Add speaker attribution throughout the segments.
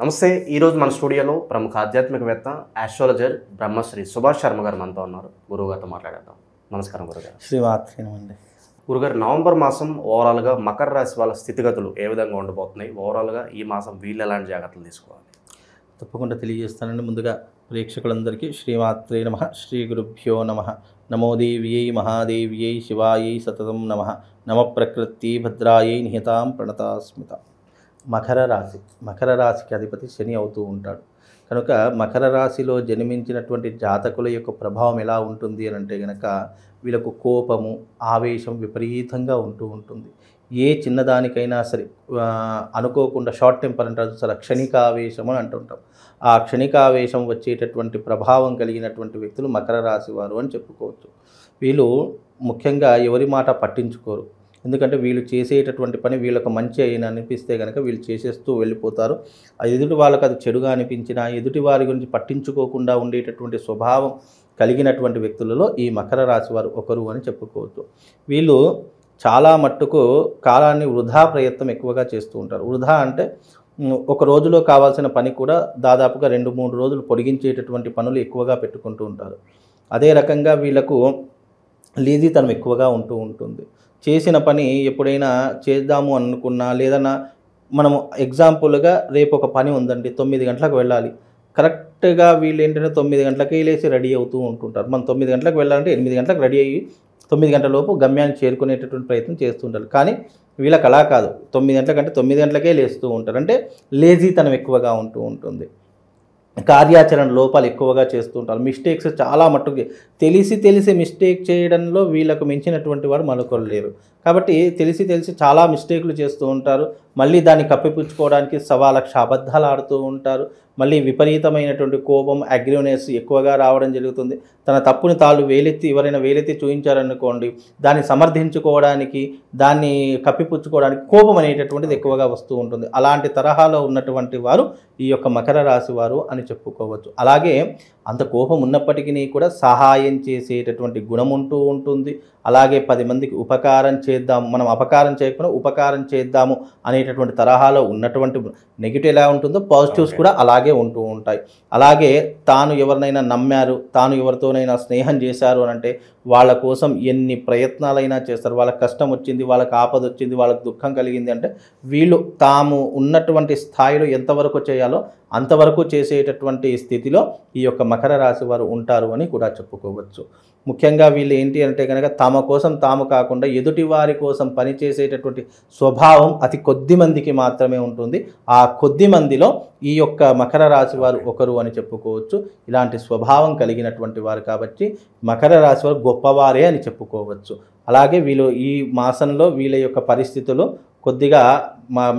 Speaker 1: నమస్తే. ఈరోజు మన స్టూడియోలో ప్రముఖ ఆధ్యాత్మికవేత్త ఆస్ట్రాలజర్ బ్రహ్మశ్రీ సుభాష్ శర్మ గారు మనతో ఉన్నారు. గురువుగారితో మాట్లాడేద్దాం. నమస్కారం గురుగారు.
Speaker 2: శ్రీమాత్రేనండి.
Speaker 1: గురుగారు, నవంబర్ మాసం ఓవరాల్గా మకర రాశి వాళ్ళ స్థితిగతులు ఏ విధంగా ఉండబోతున్నాయి? ఓవరాల్గా ఈ మాసం వీళ్ళు ఎలాంటి జాగ్రత్తలు తీసుకోవాలి?
Speaker 2: తప్పకుండా తెలియజేస్తానండి. ముందుగా ప్రేక్షకులందరికీ శ్రీమాత్రే నమః, శ్రీ గురుభ్యో నమః. నమో దేవ్యై మహాదేవ్యై శివాయై సతతం నమః. నమ ప్రకృతి భద్రాయై నిహితాం ప్రణతాస్మిత. మకర రాశికి అధిపతి శని అవుతూ ఉంటాడు కనుక మకర రాశిలో జన్మించినటువంటి జాతకుల యొక్క ప్రభావం ఎలా ఉంటుంది అని అంటే కనుక వీళ్ళకు కోపము, ఆవేశం విపరీతంగా ఉంటుంది. ఏ చిన్నదానికైనా సరే అనుకోకుండా షార్ట్ టెంపర్ అంటారు సరే, క్షణికావేశం అని అంటుంటాం. ఆ క్షణికావేశం వచ్చేటటువంటి ప్రభావం కలిగినటువంటి వ్యక్తులు మకర రాశి వారు అని చెప్పుకోవచ్చు. వీళ్ళు ముఖ్యంగా ఎవరి మాట పట్టించుకోరు. ఎందుకంటే వీళ్ళు చేసేటటువంటి పని వీళ్ళకు మంచి అయిన అనిపిస్తే కనుక వీళ్ళు చేసేస్తూ వెళ్ళిపోతారు. ఎదుటి వాళ్ళకి అది చెడుగా అనిపించినా ఎదుటి వారి గురించి పట్టించుకోకుండా ఉండేటటువంటి స్వభావం కలిగినటువంటి వ్యక్తులలో ఈ మకర రాశి వారు ఒకరు అని చెప్పుకోవచ్చు. వీళ్ళు చాలా మట్టుకు కాలాన్ని వృధా ప్రయత్నం ఎక్కువగా చేస్తూ ఉంటారు. వృధా అంటే ఒక రోజులో కావాల్సిన పని కూడా దాదాపుగా 2-3 రోజులు పొడిగించేటటువంటి పనులు ఎక్కువగా పెట్టుకుంటూ ఉంటారు. అదే రకంగా వీళ్ళకు లేజీతనం ఎక్కువగా ఉంటుంది. చేసిన పని ఎప్పుడైనా చేద్దాము అనుకున్నా లేదన్నా మనము ఎగ్జాంపుల్గా రేపు ఒక పని ఉందండి, 9 గంటలకు వెళ్ళాలి. కరెక్ట్గా వీళ్ళు ఏంటంటే 9 గంటలకే లేచి రెడీ అవుతూ ఉంటుంటారు. మనం 9 గంటలకు వెళ్ళాలంటే 8 గంటలకు రెడీ అయ్యి 9 గంటల లోపు గమ్యాన్ని చేరుకునేటటువంటి ప్రయత్నం చేస్తుంటారు. కానీ వీళ్ళకి అలా కాదు, 9 గంటలకంటే 9 గంటలకే లేస్తూ ఉంటారు. అంటే లేజీతనం ఎక్కువగా ఉంటుంది. కార్యాచరణ లోపాలు ఎక్కువగా చేస్తూ ఉంటారు. మిస్టేక్స్ చాలా మట్టుకు తెలిసి మిస్టేక్ చేయడంలో వీళ్ళకు మించినటువంటి వాడు మరొకరు లేరు. కాబట్టి తెలిసి చాలా మిస్టేక్లు చేస్తూ ఉంటారు. మళ్ళీ దాన్ని కప్పిపుచ్చుకోవడానికి 1,000,000 అబద్ధాలు ఆడుతూ ఉంటారు. మళ్ళీ విపరీతమైనటువంటి కోపం, అగ్రెసివ్నెస్ ఎక్కువగా రావడం జరుగుతుంది. తన తప్పుని ఎవరైనా వేలెత్తి చూపించారనుకోండి, దాన్ని సమర్థించుకోవడానికి, దాన్ని కప్పిపుచ్చుకోవడానికి కోపం అనేటటువంటిది ఎక్కువగా వస్తూ ఉంటుంది. అలాంటి తరహాలో ఉన్నటువంటి వారు ఈ యొక్క మకర రాశి వారు అని చెప్పుకోవచ్చు. అలాగే అంత కోపం ఉన్నప్పటికీ కూడా సహాయం చేసేటటువంటి గుణం ఉంటుంది. అలాగే 10 మందికి ఉపకారం చేద్దాం, మనం అపకారం చేయకుండా ఉపకారం చేద్దాము అనేటటువంటి తరహాలో ఉన్నటువంటి నెగిటివ్ ఎలా ఉంటుందో పాజిటివ్స్ కూడా అలాగే ఉంటూ ఉంటాయి. అలాగే తాను ఎవరినైనా నమ్మారు, తాను ఎవరితోనైనా స్నేహం చేశారు అని అంటే వాళ్ళ కోసం ఎన్ని ప్రయత్నాలైనా చేస్తారు. వాళ్ళకి కష్టం వచ్చింది, వాళ్ళకి ఆపద వచ్చింది, వాళ్ళకి దుఃఖం కలిగింది అంటే వీళ్ళు తాము ఉన్నటువంటి స్థాయిలో ఎంతవరకు చేయాలో అంతవరకు చేసేటటువంటి స్థితిలో ఈ యొక్క మకర రాశి వారు ఉంటారు అని కూడా చెప్పుకోవచ్చు. ముఖ్యంగా వీళ్ళు ఏంటి అంటే కనుక తమ కోసం తాము కాకుండా ఎదుటి వారి కోసం పనిచేసేటటువంటి స్వభావం అతి కొద్ది మందికి మాత్రమే ఉంటుంది. ఆ కొద్ది మందిలో ఈ యొక్క మకర రాశి వారు ఒకరు అని చెప్పుకోవచ్చు. ఇలాంటి స్వభావం కలిగినటువంటి వారు కాబట్టి మకర రాశి వారు గొప్పవారే అని చెప్పుకోవచ్చు. అలాగే వీళ్ళు ఈ మాసంలో వీళ్ళ యొక్క పరిస్థితులు కొద్దిగా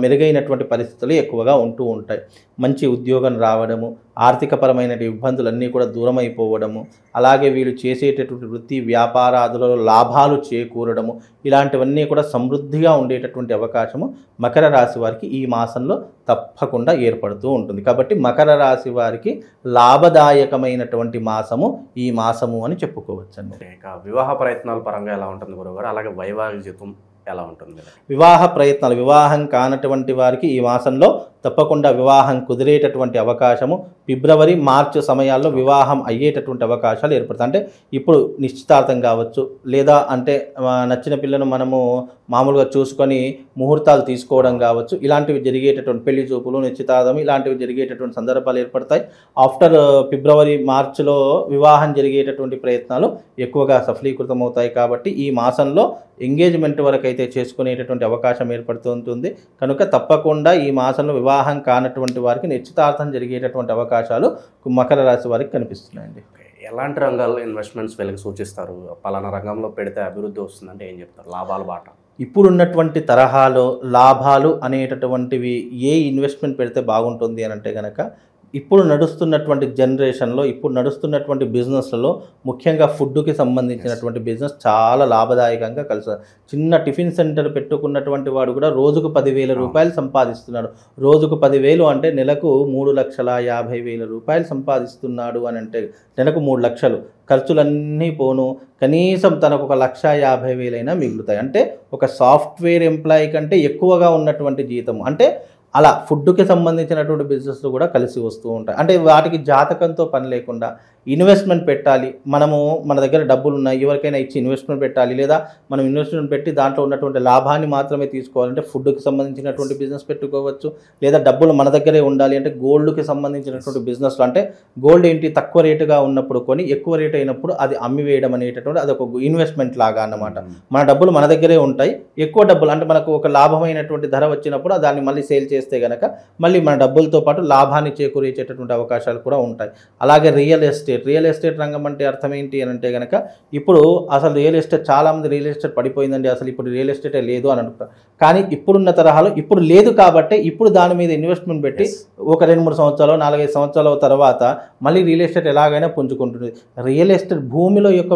Speaker 2: మెరుగైనటువంటి పరిస్థితులు ఎక్కువగా ఉంటూ ఉంటాయి. మంచి ఉద్యోగం రావడము, ఆర్థికపరమైన ఇబ్బందులన్నీ కూడా దూరం అయిపోవడము, అలాగే వీళ్ళు చేసేటటువంటి వృత్తి వ్యాపారాదులలో లాభాలు చేకూరడము, ఇలాంటివన్నీ కూడా సమృద్ధిగా ఉండేటటువంటి అవకాశము మకర రాశి వారికి ఈ మాసంలో తప్పకుండా ఏర్పడుతూ ఉంటుంది. కాబట్టి మకర రాశి వారికి లాభదాయకమైనటువంటి మాసము ఈ మాసము అని చెప్పుకోవచ్చండి.
Speaker 1: ఇక వివాహ ప్రయత్నాల పరంగా ఎలా ఉంటుంది గురువుగారు? అలాగే వైవాహిక జీవితం ఎలా ఉంటుంది?
Speaker 2: వివాహం కానటువంటి వారికి ఈ మాసంలో తప్పకుండా వివాహం కుదిరేటటువంటి అవకాశము ఫిబ్రవరి, మార్చి సమయాల్లో వివాహం అయ్యేటటువంటి అవకాశాలు ఏర్పడతాయి. అంటే ఇప్పుడు నిశ్చితార్థం కావచ్చు, లేదా అంటే నచ్చిన పిల్లను మనము మామూలుగా చూసుకొని ముహూర్తాలు తీసుకోవడం కావచ్చు, ఇలాంటివి జరిగేటటువంటి పెళ్లి చూపులు, నిశ్చితార్థం ఇలాంటివి జరిగేటటువంటి సందర్భాలు ఏర్పడతాయి. ఆఫ్టర్ ఫిబ్రవరి, మార్చిలో వివాహం జరిగేటటువంటి ప్రయత్నాలు ఎక్కువగా సఫలీకృతం అవుతాయి. కాబట్టి ఈ మాసంలో ఎంగేజ్మెంట్ వరకు అయితే చేసుకునేటటువంటి అవకాశం ఏర్పడుతుంటుంది. కనుక తప్పకుండా ఈ మాసంలో వివాహం కానటువంటి వారికి నిశ్చితార్థం జరిగేటటువంటి అవకాశాలు మకర రాశి వారికి కనిపిస్తున్నాయండి.
Speaker 1: ఎలాంటి రంగాల్లో ఇన్వెస్ట్మెంట్స్ వీళ్ళకి సూచిస్తారు? పలానా రంగంలో పెడితే అభివృద్ధి వస్తుందంటే ఏం చెప్తారు? లాభాల బాట
Speaker 2: ఇప్పుడున్నటువంటి తరహాలో లాభాలు అనేటటువంటివి ఏ ఇన్వెస్ట్మెంట్ పెడితే బాగుంటుంది అని అంటే కనుక ఇప్పుడు నడుస్తున్నటువంటి జనరేషన్లో, ఇప్పుడు నడుస్తున్నటువంటి బిజినెస్లలో ముఖ్యంగా ఫుడ్కి సంబంధించినటువంటి బిజినెస్ చాలా లాభదాయకంగా కలిసి చిన్న టిఫిన్ సెంటర్ పెట్టుకున్నటువంటి వాడు కూడా రోజుకు 10,000 రూపాయలు సంపాదిస్తున్నాడు. రోజుకు 10,000 అంటే నెలకు 3,50,000 రూపాయలు సంపాదిస్తున్నాడు అని అంటే నెలకు 3 లక్షలు ఖర్చులన్నీ పోను కనీసం తనకు 1,50,000 అయినా మిగులుతాయి. అంటే ఒక సాఫ్ట్వేర్ ఎంప్లాయీ కంటే ఎక్కువగా ఉన్నటువంటి జీతం. అంటే అలా ఫుడ్కి సంబంధించినటువంటి బిజినెస్లు కూడా కలిసి వస్తూ ఉంటాయి. అంటే వాటికి జాతకంతో పని లేకుండా ఇన్వెస్ట్మెంట్ పెట్టాలి, మనము మన దగ్గర డబ్బులు ఉన్నాయి ఎవరికైనా ఇచ్చి ఇన్వెస్ట్మెంట్ పెట్టాలి, లేదా మనం ఇన్వెస్ట్మెంట్ పెట్టి దాంట్లో ఉన్నటువంటి లాభాన్ని మాత్రమే తీసుకోవాలంటే ఫుడ్కి సంబంధించినటువంటి బిజినెస్ పెట్టుకోవచ్చు. లేదా డబ్బులు మన దగ్గరే ఉండాలి అంటే గోల్డ్కి సంబంధించినటువంటి బిజినెస్లు, అంటే గోల్డ్ ఏంటి తక్కువ రేటుగా ఉన్నప్పుడు కొని ఎక్కువ రేట్ అయినప్పుడు అది అమ్మివేయడం అనేటటువంటి అది ఒక ఇన్వెస్ట్మెంట్ లాగా అన్నమాట. మన డబ్బులు మన దగ్గరే ఉంటాయి, ఎక్కువ డబ్బులు అంటే మనకు ఒక లాభమైనటువంటి ధర వచ్చినప్పుడు దాన్ని మళ్ళీ సేల్ చేస్తే కనుక మళ్ళీ మన డబ్బులతో పాటు లాభాన్ని చేకూర్చేటటువంటి అవకాశాలు కూడా ఉంటాయి. అలాగే రియల్ ఎస్టేట్ రంగం అంటే అర్థం ఏంటి అని అంటే కనుక ఇప్పుడు అసలు రియల్ ఎస్టేట్ చాలామంది రియల్ ఎస్టేట్ పడిపోయిందండి, అసలు ఇప్పుడు రియల్ ఎస్టేటే లేదు అని అనుకుంటారు. కానీ ఇప్పుడున్న తరహాలో ఇప్పుడు లేదు కాబట్టి ఇప్పుడు దాని మీద ఇన్వెస్ట్మెంట్ పెట్టి ఒక 2-3 సంవత్సరాలు 4-5 సంవత్సరాల తర్వాత మళ్ళీ రియల్ ఎస్టేట్ ఎలాగైనా పుంజుకుంటుంది. రియల్ ఎస్టేట్ భూమిలో యొక్క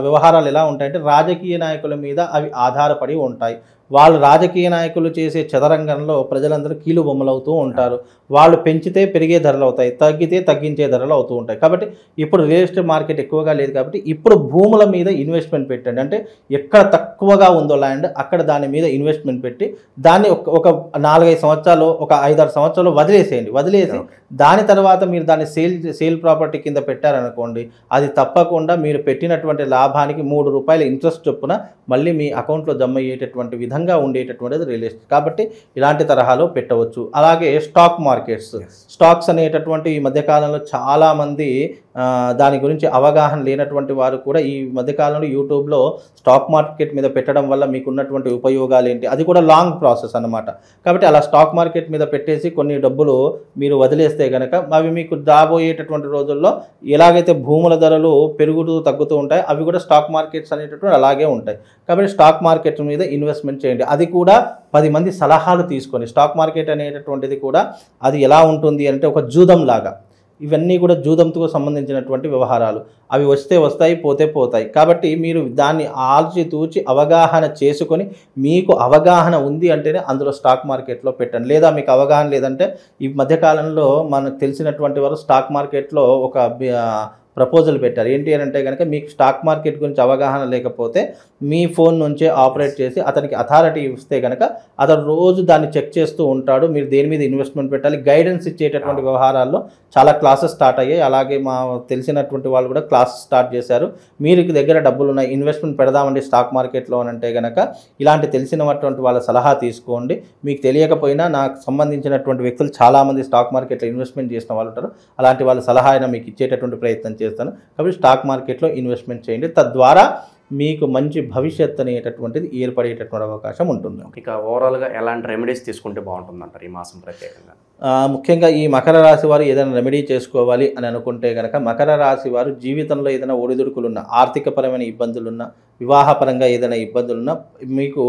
Speaker 2: వ్యవహారాలు ఎలా ఉంటాయంటే రాజకీయ నాయకుల మీద అవి ఆధారపడి ఉంటాయి. వాళ్ళు రాజకీయ నాయకులు చేసే చదరంగంలో ప్రజలందరూ కీలు బొమ్మలవుతూ ఉంటారు. వాళ్ళు పెంచితే పెరిగే ధరలు అవుతాయి, తగ్గితే తగ్గించే ధరలు అవుతూ ఉంటాయి. కాబట్టి ఇప్పుడు రియల్ ఎస్టేట్ మార్కెట్ ఎక్కువగా లేదు కాబట్టి ఇప్పుడు భూముల మీద ఇన్వెస్ట్మెంట్ పెట్టండి. అంటే ఎక్కడ తక్కువగా ఉందో ల్యాండ్ అక్కడ దాని మీద ఇన్వెస్ట్మెంట్ పెట్టి దాన్ని ఒక 4-5 సంవత్సరాలు ఒక 5-6 సంవత్సరాలు వదిలేసి దాని తర్వాత మీరు దాన్ని సేల్ ప్రాపర్టీ కింద పెట్టారనుకోండి, అది తప్పకుండా మీరు పెట్టినటువంటి లాభానికి ₹3 ఇంట్రెస్ట్ చొప్పున మళ్ళీ మీ అకౌంట్లో జమ అయ్యేటటువంటి విధంగా ఉండేటటువంటిది రియల్ ఎస్టేట్. కాబట్టి ఇలాంటి తరహాలో పెట్టవచ్చు. అలాగే స్టాక్స్ అనేటటువంటి ఈ మధ్యకాలంలో చాలామంది దాని గురించి అవగాహన లేనటువంటి వారు కూడా ఈ మధ్యకాలంలో యూట్యూబ్లో స్టాక్ మార్కెట్ మీద పెట్టడం వల్ల మీకు ఉన్నటువంటి ఉపయోగాలు ఏంటి, అది కూడా లాంగ్ ప్రాసెస్ అన్నమాట. కాబట్టి అలా స్టాక్ మార్కెట్ మీద పెట్టేసి కొన్ని డబ్బులు మీరు వదిలేస్తే కనుక అవి మీకు రాబోయేటటువంటి రోజుల్లో ఎలాగైతే భూముల ధరలు పెరుగుతూ తగ్గుతూ ఉంటాయి అవి కూడా స్టాక్ మార్కెట్స్ అనేటటువంటి అలాగే ఉంటాయి. కాబట్టి స్టాక్ మార్కెట్ మీద ఇన్వెస్ట్మెంట్ చేయండి, అది కూడా 10 మంది సలహాలు తీసుకొని. స్టాక్ మార్కెట్ అనేటటువంటిది కూడా అది ఎలా ఉంటుంది అంటే ఒక జూదం లాగా, ఇవన్నీ కూడా జూదంతో సంబంధించినటువంటి వ్యవహారాలు. అవి వస్తే వస్తాయి, పోతే పోతాయి. కాబట్టి మీరు దాన్ని ఆల్చితూచి అవగాహన చేసుకొని మీకు అవగాహన ఉంది అంటేనే అందులో స్టాక్ మార్కెట్లో పెట్టండి. లేదా మీకు అవగాహన లేదంటే ఈ మధ్యకాలంలో మనకు తెలిసినటువంటి వారు స్టాక్ మార్కెట్లో ఒక ప్రపోజల్ పెట్టారు. ఏంటి అని అంటే కనుక మీకు స్టాక్ మార్కెట్ గురించి అవగాహన లేకపోతే మీ ఫోన్ నుంచే ఆపరేట్ చేసి అతనికి అథారిటీ ఇస్తే కనుక అతను రోజు దాన్ని చెక్ చేస్తూ ఉంటాడు. మీరు దేని మీద ఇన్వెస్ట్మెంట్ పెట్టాలి, గైడెన్స్ ఇచ్చేటటువంటి వ్యవహారాల్లో చాలా క్లాసెస్ స్టార్ట్ అయ్యాయి. అలాగే మా తెలిసినటువంటి వాళ్ళు కూడా క్లాసెస్ స్టార్ట్ చేశారు. మీరు దగ్గర డబ్బులు ఉన్నాయి, ఇన్వెస్ట్మెంట్ పెడదామండి స్టాక్ మార్కెట్లో అని అంటే కనుక ఇలాంటి తెలిసినటువంటి వాళ్ళ సలహా తీసుకోండి. మీకు తెలియకపోయినా నాకు సంబంధించినటువంటి వ్యక్తులు చాలామంది స్టాక్ మార్కెట్లో ఇన్వెస్ట్మెంట్ చేసిన వాళ్ళు ఉంటారు. అలాంటి వాళ్ళ సలహా అయినా మీకు ఇచ్చేటటువంటి ప్రయత్నం చేస్తాను. కాబట్టి స్టాక్ మార్కెట్లో ఇన్వెస్ట్మెంట్ చేయండి, తద్వారా మీకు మంచి భవిష్యత్ అనేటటువంటిది ఏర్పడేటటువంటి అవకాశం ఉంటుంది.
Speaker 1: ఇక ఓవరాల్గా ఎలాంటి రెమెడీస్ తీసుకుంటే బాగుంటుందంటారు ఈ మాసం ప్రత్యేకంగా?
Speaker 2: ముఖ్యంగా ఈ మకర రాశి వారు ఏదైనా రెమెడీ చేసుకోవాలి అని అనుకుంటే కనుక మకర రాశి వారు జీవితంలో ఏదైనా ఒడిదుడుకులున్నా, ఆర్థికపరమైన ఇబ్బందులున్నా, వివాహపరంగా ఏదైనా ఇబ్బందులున్నా మీకు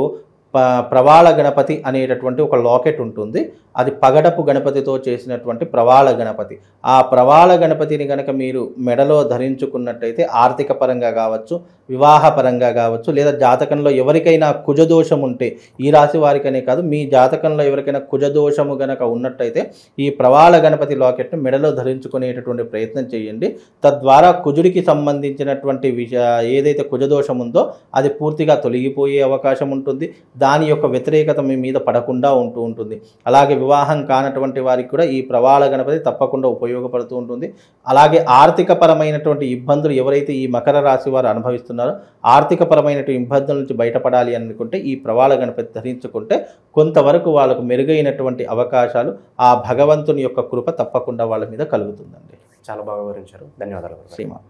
Speaker 2: ప్రవాళ గణపతి అనేటటువంటి ఒక లాకెట్ ఉంటుంది. అది పగడపు గణపతితో చేసినటువంటి ప్రవాళ గణపతి. ఆ ప్రవాళ గణపతిని కనుక మీరు మెడలో ధరించుకున్నట్టయితే ఆర్థిక పరంగా కావచ్చు, వివాహపరంగా కావచ్చు, లేదా జాతకంలో ఎవరికైనా కుజదోషం ఉంటే, ఈ రాశి వారికనే కాదు మీ జాతకంలో ఎవరికైనా కుజదోషము గనక ఉన్నట్టయితే ఈ ప్రవాళ గణపతి లాకెట్ను మెడలో ధరించుకునేటటువంటి ప్రయత్నం చేయండి. తద్వారా కుజుడికి సంబంధించినటువంటి ఏదైతే కుజదోషం ఉందో అది పూర్తిగా తొలగిపోయే అవకాశం ఉంటుంది. దాని యొక్క వ్యతిరేకత మీ మీద పడకుండా ఉంటుంది. అలాగే వివాహం కానటువంటి వారికి కూడా ఈ ప్రవాళ గణపతి తప్పకుండా ఉపయోగపడుతూ ఉంటుంది. అలాగే ఆర్థికపరమైనటువంటి ఇబ్బందులు ఎవరైతే ఈ మకర రాశి వారు అనుభవిస్తున్నారో, ఆర్థికపరమైనటువంటి ఇబ్బందుల నుంచి బయటపడాలి అనుకుంటే ఈ ప్రవాళ గణపతి ధరించుకుంటే కొంతవరకు వాళ్ళకు మెరుగైనటువంటి అవకాశాలు, ఆ భగవంతుని యొక్క కృప తప్పకుండా వాళ్ళ మీద కలుగుతుందండి.
Speaker 1: చాలా బాగా వివరించారు, ధన్యవాదాలు.
Speaker 2: శ్రీమాన్.